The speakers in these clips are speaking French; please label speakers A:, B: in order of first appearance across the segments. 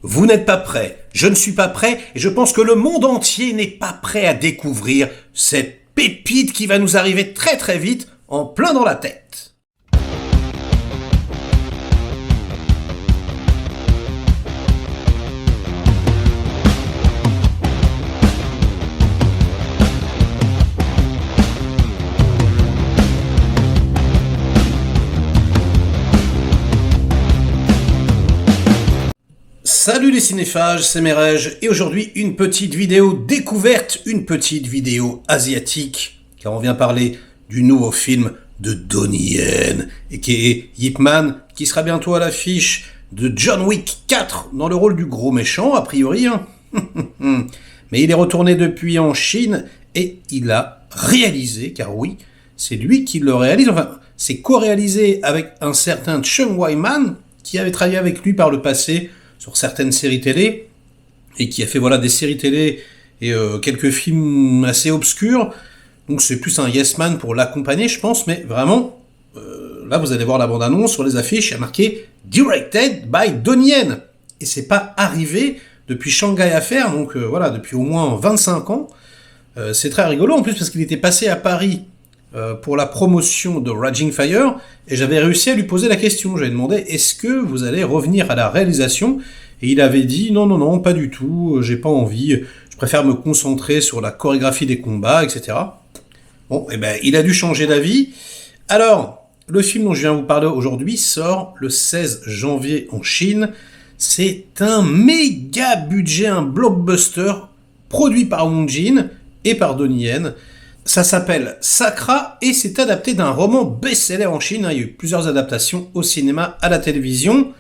A: Vous n'êtes pas prêts, je ne suis pas prêt, et je pense que le monde entier n'est pas prêt à découvrir cette pépite qui va nous arriver très très vite, en plein dans la tête. Salut les cinéphages, c'est Merege, et aujourd'hui une petite vidéo découverte, une petite vidéo asiatique, car on vient parler du nouveau film de Donnie Yen, et qui est Ip Man, qui sera bientôt à l'affiche de John Wick 4, dans le rôle du gros méchant, a priori. Mais il est retourné depuis en Chine, et il a réalisé, car oui, c'est lui qui le réalise, enfin, c'est co-réalisé avec un certain Chung Wai-man, qui avait travaillé avec lui par le passé, sur certaines séries télé, et qui a fait des séries télé et quelques films assez obscurs, donc c'est plus un yes man pour l'accompagner je pense, mais vraiment, là vous allez voir la bande-annonce, sur les affiches, il y a marqué « Directed by Donnie Yen », et c'est pas arrivé depuis Shanghai Affair, donc depuis au moins 25 ans, c'est très rigolo en plus parce qu'il était passé à Paris pour la promotion de Raging Fire, et j'avais réussi à lui poser la question. J'avais demandé « Est-ce que vous allez revenir à la réalisation ?» Et il avait dit « Non, pas du tout, j'ai pas envie, je préfère me concentrer sur la chorégraphie des combats, etc. » Bon, et ben, il a dû changer d'avis. Alors, le film dont je viens vous parler aujourd'hui sort le 16 janvier en Chine. C'est un méga budget, un blockbuster, produit par Wong Jin et par Donnie Yen. Ça s'appelle Sakra et c'est adapté d'un roman best-seller en Chine. Il y a eu plusieurs adaptations au cinéma, à la télévision.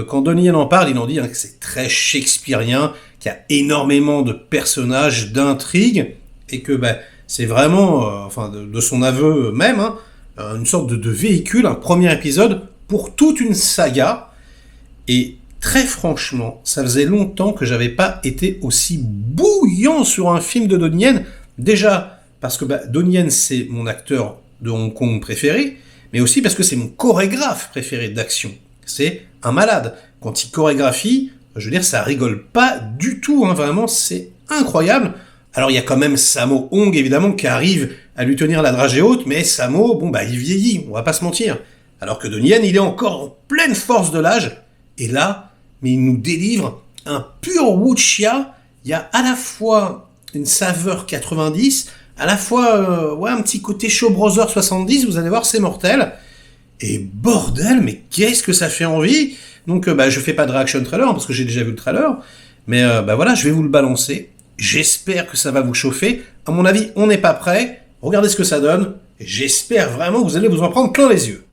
A: Quand Donnie Yen en parle, il en dit que c'est très shakespearien, qu'il y a énormément de personnages, d'intrigues, et que c'est vraiment, de son aveu même, une sorte de véhicule, un premier épisode pour toute une saga. Et très franchement, ça faisait longtemps que j'avais pas été aussi bouillant sur un film de Donnie Yen. Déjà, parce que Donnie Yen, c'est mon acteur de Hong Kong préféré, mais aussi parce que c'est mon chorégraphe préféré d'action. C'est un malade. Quand il chorégraphie, je veux dire, ça rigole pas du tout, vraiment, c'est incroyable. Alors il y a quand même Sammo Hung, évidemment, qui arrive à lui tenir la dragée haute, mais Sammo, il vieillit, on va pas se mentir. Alors que Donnie Yen, il est encore en pleine force de l'âge, et là, mais il nous délivre un pur wuxia. Il y a à la fois une saveur 90, à la fois un petit côté Shaw Brothers 70, vous allez voir, c'est mortel. Et bordel, mais qu'est-ce que ça fait envie. Donc je fais pas de reaction trailer, parce que j'ai déjà vu le trailer, mais je vais vous le balancer. J'espère que ça va vous chauffer. À mon avis, on n'est pas prêt. Regardez ce que ça donne, et j'espère vraiment que vous allez vous en prendre plein les yeux.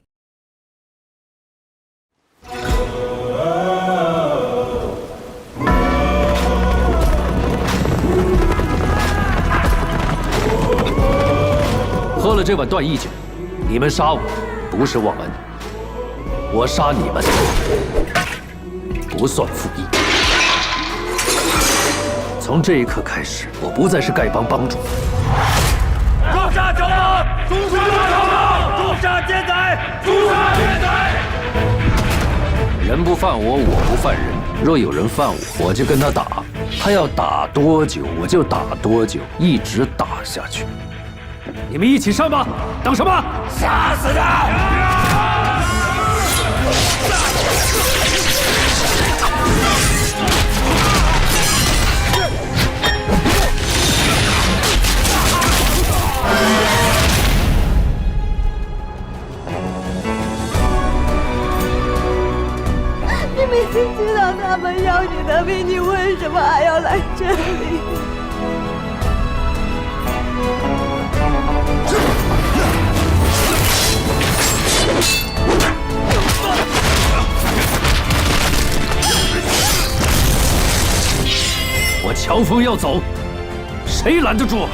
B: 喝了这碗断义酒，你们杀我不是忘恩，我杀你们不算负义。从这一刻开始，我不再是丐帮帮主。
C: 诛杀九郎！诛杀九郎！诛杀奸贼！诛杀奸贼！
B: 人不犯我，我不犯人。若有人犯我，我就跟他打，他要打多久我就打多久，一直打下去。你们一起上吧！等什么？
C: 杀死他！
D: 你明明知道他们要你的命，你为什么还要来这里？
B: 我乔峰要走，谁拦得住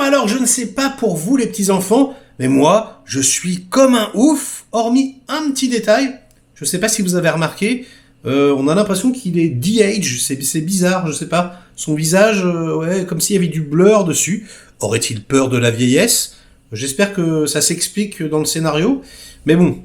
B: ？Alors
A: je ne sais pas pour vous les petits enfants, mais moi je suis comme un ouf, hormis un petit détail. Je sais pas si vous avez remarqué, on a l'impression qu'il est de-age, c'est bizarre, je sais pas. Son visage, ouais, comme s'il y avait du blur dessus. Aurait-il peur de la vieillesse? J'espère que ça s'explique dans le scénario. Mais bon,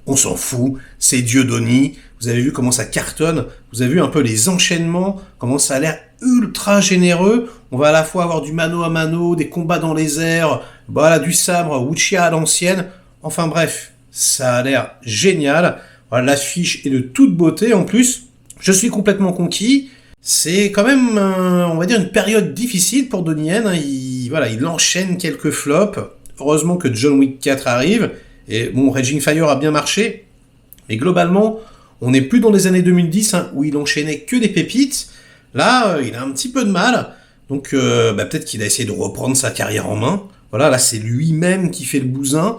A: on s'en fout, c'est Dieudonné. Vous avez vu comment ça cartonne, vous avez vu un peu les enchaînements, comment ça a l'air ultra généreux. On va à la fois avoir du mano à mano, des combats dans les airs, voilà, du sabre, Wuxia à l'ancienne. Enfin bref, ça a l'air génial. Voilà, l'affiche est de toute beauté en plus. Je suis complètement conquis. C'est quand même, on va dire, une période difficile pour Donnie Yen. Hein. Il enchaîne quelques flops. Heureusement que John Wick 4 arrive. Et bon, Raging Fire a bien marché. Mais globalement, on n'est plus dans les années 2010 hein, où il enchaînait que des pépites. Là, il a un petit peu de mal. Donc peut-être qu'il a essayé de reprendre sa carrière en main. Voilà, là c'est lui-même qui fait le bousin.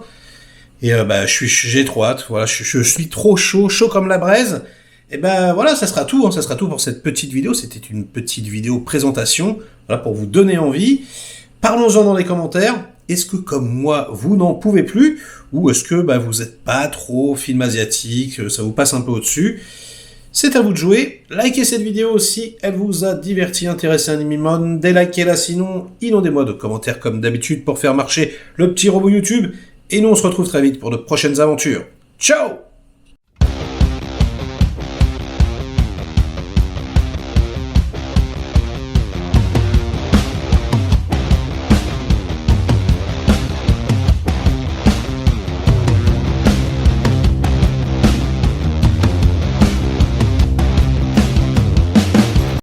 A: Et j'ai trop hâte. Voilà, je suis trop chaud comme la braise. Et voilà, ça sera tout. Hein, ça sera tout pour cette petite vidéo. C'était une petite vidéo présentation. Voilà, pour vous donner envie. Parlons-en dans les commentaires. Est-ce que, comme moi, vous n'en pouvez plus? Ou est-ce que vous n'êtes pas trop film asiatique, ça vous passe un peu au-dessus? C'est à vous de jouer. Likez cette vidéo si elle vous a diverti, intéressé un minimum. Délikez-la sinon, inondez-moi de commentaires comme d'habitude pour faire marcher le petit robot YouTube. Et nous, on se retrouve très vite pour de prochaines aventures. Ciao!